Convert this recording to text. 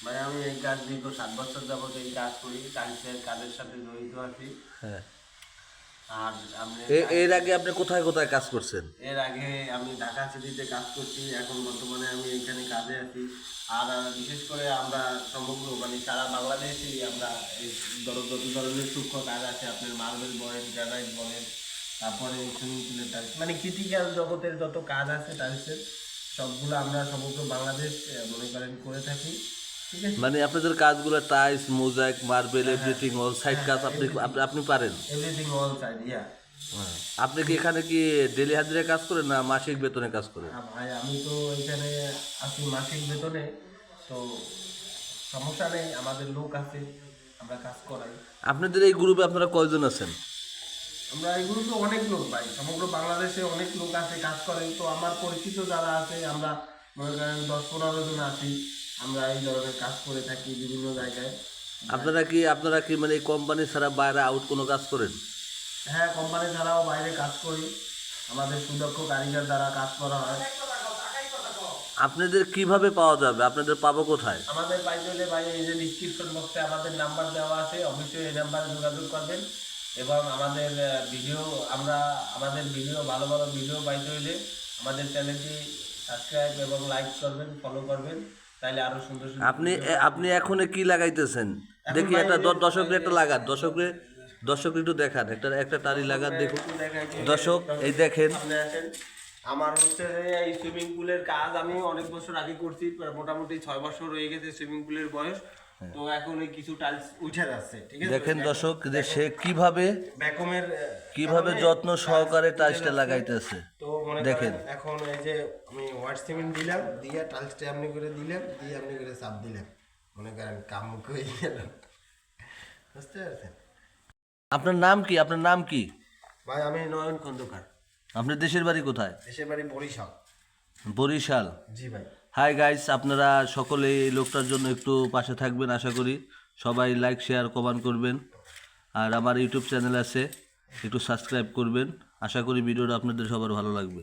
ভাই আমি এই কাজ দীর্ঘ 7 বছর যাবত এই কাজ করি, টাইলসের কাজের সাথে জড়িত আছি। হ্যাঁ। আর আমি এর আগে আপনি কোথায় কোথায় কাজ করছেন? এর আগে আমি ঢাকা সিটিতে কাজ করছি, এখন বর্তমানে আমি এখানে কাজে আছি। আর বিশেষ করে আমরা সমগ্র মানে সারা বাংলাদেশে আমরা এই যত ধরনের সূক্ষ্ম কাজ আছে, আপনার মার্বেল বলেন, গ্রানাইট বলেন, তারপরে সুইমিং পুলের টাইলস, মানে ক্রিটিক্যাল জগতের যত কাজ আছে টাইলসের, সবগুলো আমরা সমগ্র বাংলাদেশ মনে করেন করে থাকি। ঠিক আছে, মানে আপনাদের কাজগুলো tiles, mosaic, marble, everything all side কাজ আপনি আপনি পারেন? এভরিথিং অল সাইড, ইয়া। হ্যাঁ। আপনি কি এখানে কি ডেলি হাজিরা কাজ করেন না মাসিক বেতনে কাজ করেন? হ্যাঁ ভাই, আমি তো এখানে আছি মাসিক বেতনে, তো সমস্যা নেই, আমাদের লোক আছে, আমরা কাজ করাই। আপনাদের এই গ্রুপে আপনারা কয়জন আছেন? আমরা এগুলো তো অনেক লোক ভাই, সমগ্র বাংলাদেশে অনেক লোক আছে কাজ করে। তো আমার পরিচিত যারা আছে, আমরা মনে করেন 10-15 জন আছি, আমরা এই ধরনের কাজ করে থাকি বিভিন্ন জায়গায়। আপনারা কি মানে এই কোম্পানি ছাড়া বাইরে আউট কোনো কাজ করেন? হ্যাঁ, কোম্পানি ছাড়াও বাইরে কাজ করি, আমাদের সুদক্ষ কারিগর দ্বারা কাজ করা হয়। আপনাদের কিভাবে পাওয়া যাবে? আপনাদের পাবো কোথায়? আমাদের পাইতে হলে ভাই এই যে ডিসক্রিপশন বক্সে আমাদের নাম্বার দেওয়া আছে, অবশ্যই এই নাম্বারে যোগাযোগ করবেন। এবং আমাদের ভিডিও ভালো ভালো ভিডিও পাইতে হলে আমাদের চ্যানেলটি সাবস্ক্রাইব এবং লাইক করবেন, ফলো করবেন, তাইলে আরো সুন্দর সুন্দর আপনি video পাবেন। আপনি এখন কি লাগাইতেছেন? এখন দেখি ভাই একটা এই যে দর্শকরে একটা লাগান, দর্শক একটু দেখান, একটা টারি লাগান দেখুন। একটু দেখাই যে দর্শক এই দেখেন, সামনে আসেন। আমার হচ্ছে যে এই সুইমিং পুলের কাজ আমি অনেক বছর আগে করছি, মোটামুটি 6 বছর হয়ে গেছে সুইমিং পুলের বয়স। তো এখন এই কিছু টাইলস উঠে যাচ্ছে, ঠিক আছে। দেখেন দর্শক যে সে কিভাবে ব্যাকমের যত্ন সহকারে টাইলসটা লাগাইতেছে। তো মনে দেখেন। করেন এখন এই যে আমি হোয়াইট সিমেন্ট দিলাম, দিয়ে টাইলসটা এমনি করে দিলাম, দিয়ে এমনি করে চাপ দিলাম, মনে করেন কাম হয়ে গেল। বুঝতে পারছেন আপনার নাম কি? আপনার নাম কি? ভাই? আমি নয়ন খন্দকার, আপনার দেশের বাড়ি কোথায়? দেশের বাড়ি বরিশাল। বরিশাল। জি ভাই। হাই গাইস, আপনারা সকলে এই লোকটার জন্য একটু পাশে থাকবেন আশা করি। সবাই লাইক, শেয়ার, কমেন্ট করবেন। আর আমার ইউটিউব চ্যানেল আছে, একটু সাবস্ক্রাইব করবেন। আশা করি ভিডিওটা আপনাদের সবার ভালো লাগবে।